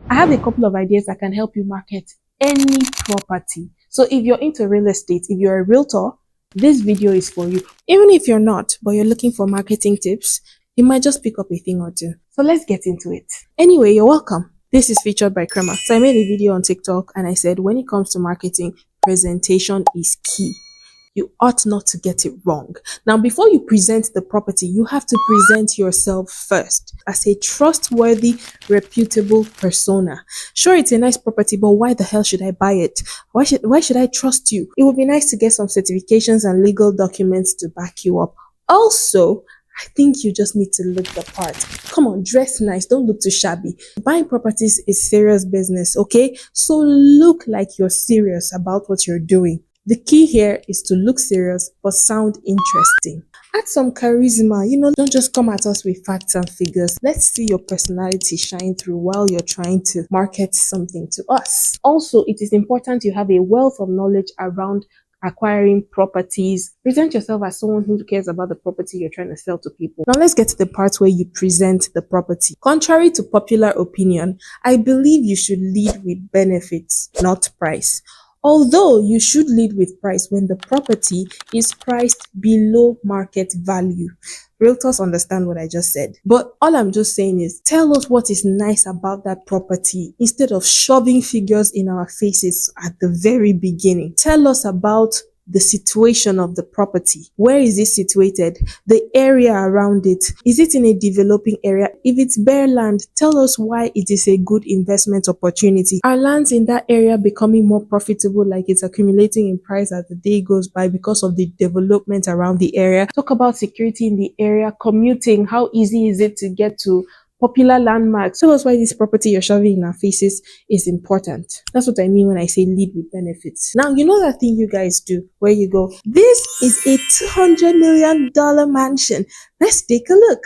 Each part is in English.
I have a couple of ideas that can help you market any property. So if you're into real estate, if you're a realtor, this video is for you. Even if you're not, but you're looking for marketing tips, you might just pick up a thing or two. So let's get into it. Anyway, you're welcome. This is featured by Crema. So I made a video on TikTok and I said, when it comes to marketing, presentation is key. You ought not to get it wrong. Now, before you present the property, you have to present yourself first as a trustworthy, reputable persona. Sure, it's a nice property, but why the hell should I buy it? Why should I trust you? It would be nice to get some certifications and legal documents to back you up. Also, I think you just need to look the part. Come on, dress nice. Don't look too shabby. Buying properties is serious business, okay? So look like you're serious about what you're doing. The key here is to look serious but sound interesting. Add some charisma, don't just come at us with facts and figures. Let's see your personality shine through while you're trying to market something to us. Also, it is important you have a wealth of knowledge around acquiring properties. Present yourself as someone who cares about the property you're trying to sell to people. Now let's get to the part where you present the property. Contrary to popular opinion, I believe you should lead with benefits, not price. Although you should lead with price when the property is priced below market value. Realtors understand what I just said. But all I'm just saying is tell us what is nice about that property instead of shoving figures in our faces at the very beginning. Tell us about the situation of the property. Where is it situated? The area around it. Is it in a developing area? If it's bare land, tell us why it is a good investment opportunity. Are lands in that area becoming more profitable, like it's accumulating in price as the day goes by because of the development around the area? Talk about security in the area, commuting. How easy is it to get to popular landmarks? Tell us why this property you're shoving in our faces is important. That's what I mean when I say lead with benefits. Now, you know that thing you guys do where you go, this is a $200 million mansion. Let's take a look.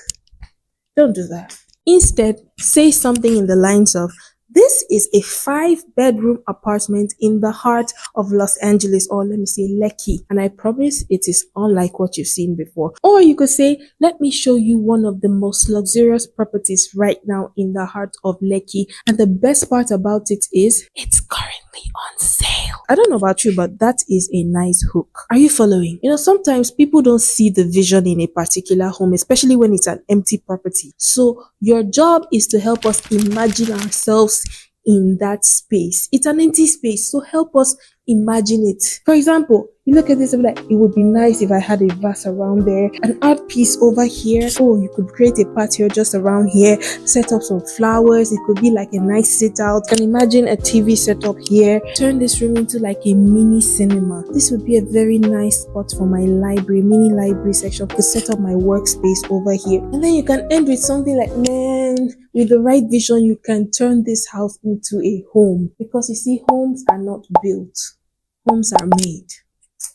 Don't do that. Instead, say something in the lines of, this is a 5-bedroom apartment in the heart of Los Angeles, or let me say Lekki, and I promise it is unlike what you've seen before. Or you could say, let me show you one of the most luxurious properties right now in the heart of Lekki, and the best part about it is it's currently on sale. I don't know about you, but that is a nice hook. Are you following? Sometimes people don't see the vision in a particular home, especially when it's an empty property. So your job is to help us imagine ourselves in that space. It's an empty space, so help us imagine it. For example, you look at this and be like, it would be nice if I had a vase around there, an art piece over here. Oh, you could create a patio just around here, set up some flowers. It could be like a nice sit out. Can imagine a TV setup here. Turn this room into like a mini cinema. This would be a very nice spot for my library, mini library section. To set up my workspace over here. And then you can end with something like, man, with the right vision, you can turn this house into a home. Because you see, homes are not built. Homes are made.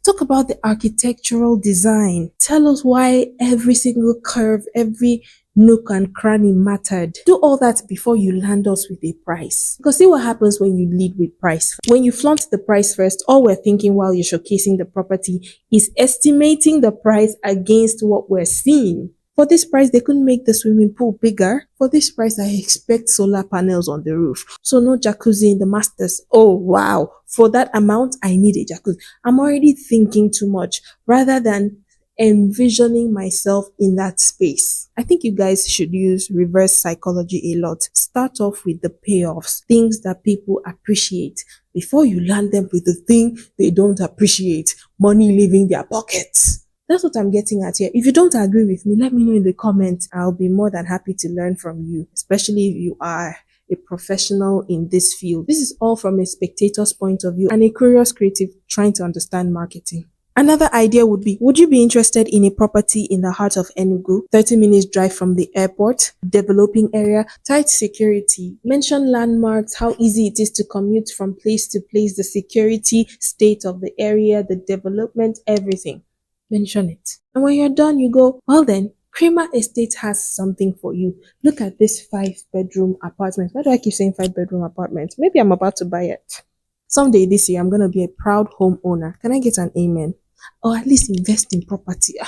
Talk about the architectural design. Tell us why every single curve, every nook and cranny mattered. Do all that before you land us with a price. Because see what happens when you lead with price. When you flaunt the price first, all we're thinking while you're showcasing the property is estimating the price against what we're seeing. For this price, they couldn't make the swimming pool bigger. For this price, I expect solar panels on the roof. So no jacuzzi in the masters. Oh, wow. For that amount, I need a jacuzzi. I'm already thinking too much rather than envisioning myself in that space. I think you guys should use reverse psychology a lot. Start off with the payoffs, things that people appreciate, before you land them with the thing they don't appreciate, money leaving their pockets. That's what I'm getting at here. If you don't agree with me, let me know in the comments. I'll be more than happy to learn from you, especially if you are a professional in this field. This is all from a spectator's point of view and a curious creative trying to understand marketing. Another idea would you be interested in a property in the heart of Enugu, 30 minutes drive from the airport, developing area, tight security? Mention landmarks, how easy it is to commute from place to place, the security, state of the area, the development, everything. Mention it. And when you're done, you go, well then, Crema Estate has something for you. Look at this 5-bedroom apartment. Why do I keep saying 5-bedroom apartment? Maybe I'm about to buy it. Someday this year, I'm going to be a proud homeowner. Can I get an amen? Or at least invest in property. I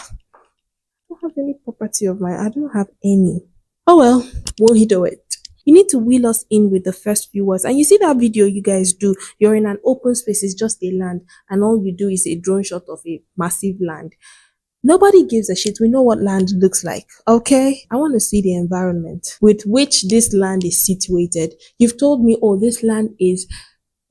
don't have any property of mine. I don't have any. Oh well, won't he do it? You need to wheel us in with the first few words. And you see that video you guys do, you're in an open space, it's just a land, and all you do is a drone shot of a massive land. Nobody gives a shit. We know what land looks like. Okay? I want to see the environment with which this land is situated. You've told me, oh, this land is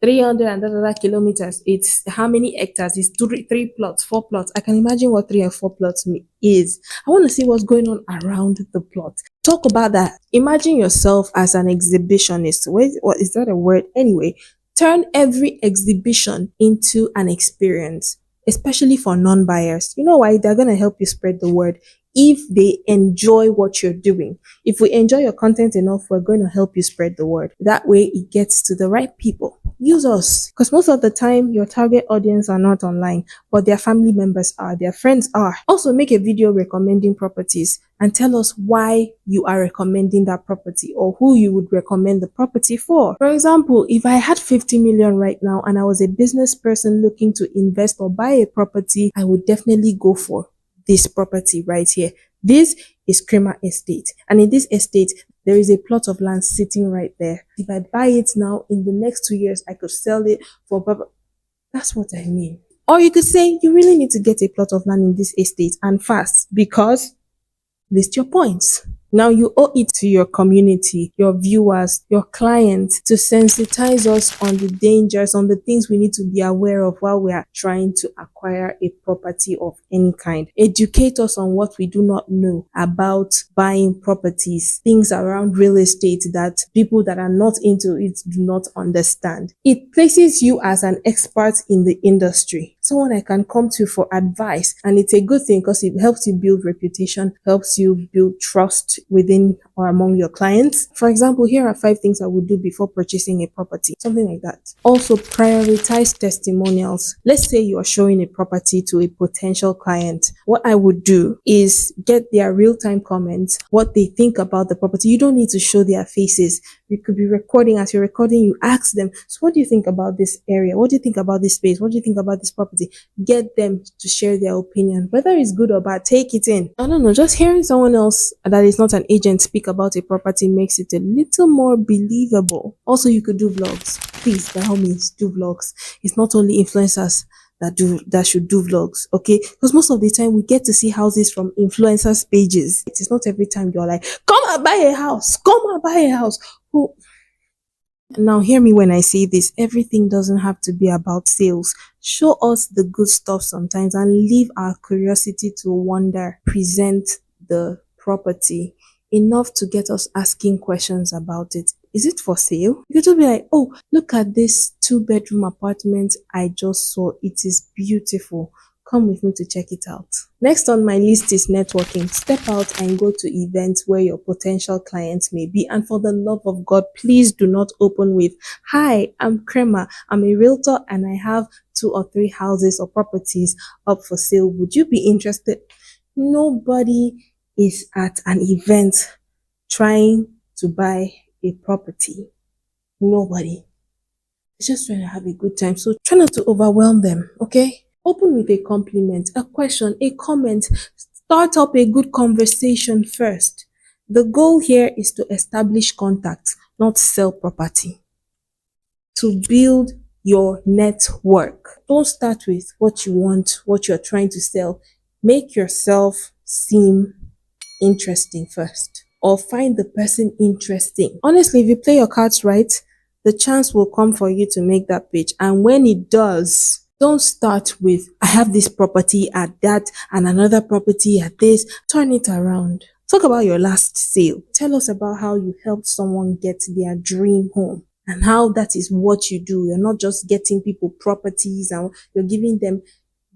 300 and da, da, da kilometers. It's how many hectares? It's three plots, 4 plots. I can imagine what 3 or 4 plots is. I want to see what's going on around the plot. Talk about that. Imagine yourself as an exhibitionist. What is that a word? Anyway, turn every exhibition into an experience, especially for non-buyers. You know why? They're going to help you spread the word if they enjoy what you're doing. If we enjoy your content enough, we're going to help you spread the word. That way it gets to the right people. Use us, because most of the time your target audience are not online, but their family members are, their friends are. Also, make a video recommending properties and tell us why you are recommending that property or who you would recommend the property for. For example, if I had 50 million right now and I was a business person looking to invest or buy a property, I would definitely go for this property right here. This is Crema Estate, and in this estate there is a plot of land sitting right there. If I buy it now, in the next 2 years I could sell it for that's what I mean. Or you could say you really need to get a plot of land in this estate and fast, because list your points. Now you owe it to your community, your viewers, your clients to sensitize us on the dangers, on the things we need to be aware of while we are trying to acquire a property of any kind. Educate us on what we do not know about buying properties, things around real estate that people that are not into it do not understand. It places you as an expert in the industry, someone I can come to for advice, and it's a good thing because it helps you build reputation, helps you build trust within or among your clients. For example, here are 5 things I would do before purchasing a property, something like that. Also, prioritize testimonials. Let's say you are showing a property to a potential client. What I would do is get their real-time comments, what they think about the property. You don't need to show their faces. You could be recording. As you're recording, you ask them, so what do you think about this area? What do you think about this space? What do you think about this property? Get them to share their opinion. Whether it's good or bad, take it in. I don't know, just hearing someone else that is not an agent speak about a property makes it a little more believable. Also, you could do vlogs. Please, by all means, do vlogs. It's not only influencers that should do vlogs, okay? Because most of the time we get to see houses from influencers pages. It is not every time you're like, come and buy a house, come and buy a house. Who? Now hear me when I say this, everything doesn't have to be about sales. Show us the good stuff sometimes and leave our curiosity to wonder. Present the property enough to get us asking questions about it. Is it for sale? You could just be like, oh, look at this 2-bedroom apartment I just saw. It is beautiful. Come with me to check it out. Next on my list is networking. Step out and go to events where your potential clients may be. And for the love of God, please do not open with, hi, I'm Crema. I'm a realtor and I have 2 or 3 houses or properties up for sale. Would you be interested? Nobody is at an event trying to buy a property. Nobody. It's just trying to have a good time. So try not to overwhelm them, okay? Open with a compliment, a question, a comment. Start up a good conversation first. The goal here is to establish contact, not sell property. To build your network. Don't start with what you want, what you're trying to sell. Make yourself seem interesting first, or find the person interesting. Honestly, if you play your cards right, the chance will come for you to make that pitch. And when it does, don't start with, I have this property at that and another property at this. Turn it around. Talk about your last sale. Tell us about how you helped someone get their dream home and how that is what you do. You're not just getting people properties, and you're giving them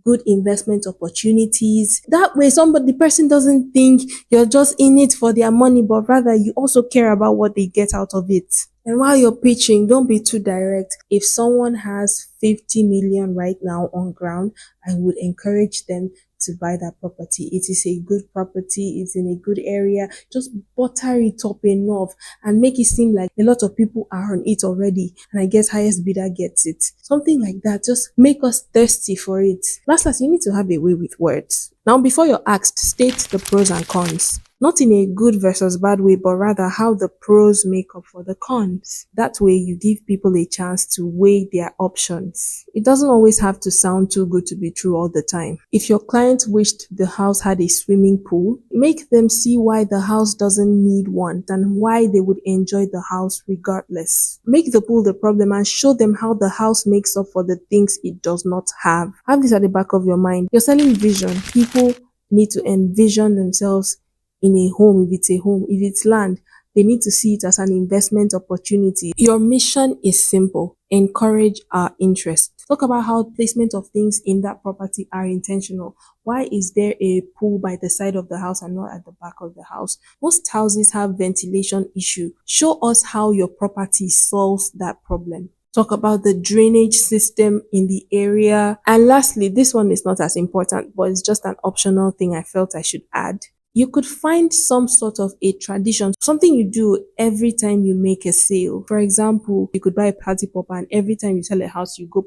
good investment opportunities. That way, the person doesn't think you're just in it for their money, but rather you also care about what they get out of it. And while you're pitching, don't be too direct. If someone has 50 million right now on ground, I would encourage them to buy that property. It is a good property. It's in a good area. Just butter it up enough and make it seem like a lot of people are on it already. And I guess highest bidder gets it. Something like that. Just make us thirsty for it. Last, you need to have a way with words. Now, before you're asked, state the pros and cons. not in a good versus bad way, but rather how the pros make up for the cons. That way, you give people a chance to weigh their options. It doesn't always have to sound too good to be true all the time. If your client wished the house had a swimming pool, make them see why the house doesn't need one and why they would enjoy the house regardless. Make the pool the problem and show them how the house makes up for the things it does not have. Have this at the back of your mind. You're selling vision. People need to envision themselves in a home. If it's a home, if it's land, they need to see it as an investment opportunity. Your mission is simple. Encourage our interest. Talk about how placement of things in that property are intentional. Why is there a pool by the side of the house and not at the back of the house? Most houses have ventilation issue. Show us how your property solves that problem. Talk about the drainage system in the area. And lastly, this one is not as important, but it's just an optional thing I felt I should add. You could find some sort of a tradition, something you do every time you make a sale. For example, you could buy a party popper and every time you sell a house, you go,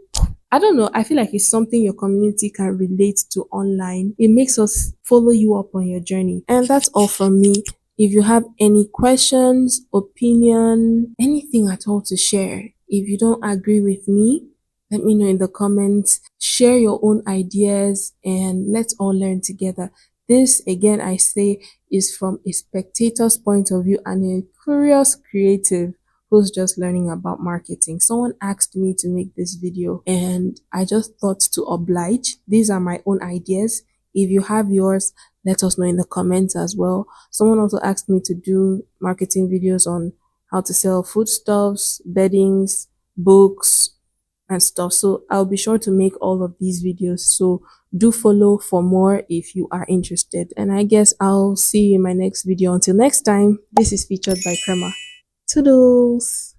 I don't know. I feel like it's something your community can relate to online. It makes us follow you up on your journey. And that's all from me. If you have any questions, opinion, anything at all to share, if you don't agree with me, let me know in the comments. Share your own ideas and let's all learn together. This, again, I say, is from a spectator's point of view and a curious creative who's just learning about marketing. Someone asked me to make this video and I just thought to oblige. These are my own ideas. If you have yours, let us know in the comments as well. Someone also asked me to do marketing videos on how to sell foodstuffs, beddings, books, and stuff. So I'll be sure to make all of these videos. So do follow for more if you are interested. And I guess I'll see you in my next video. Until next time, this is featured by Crema. Toodles!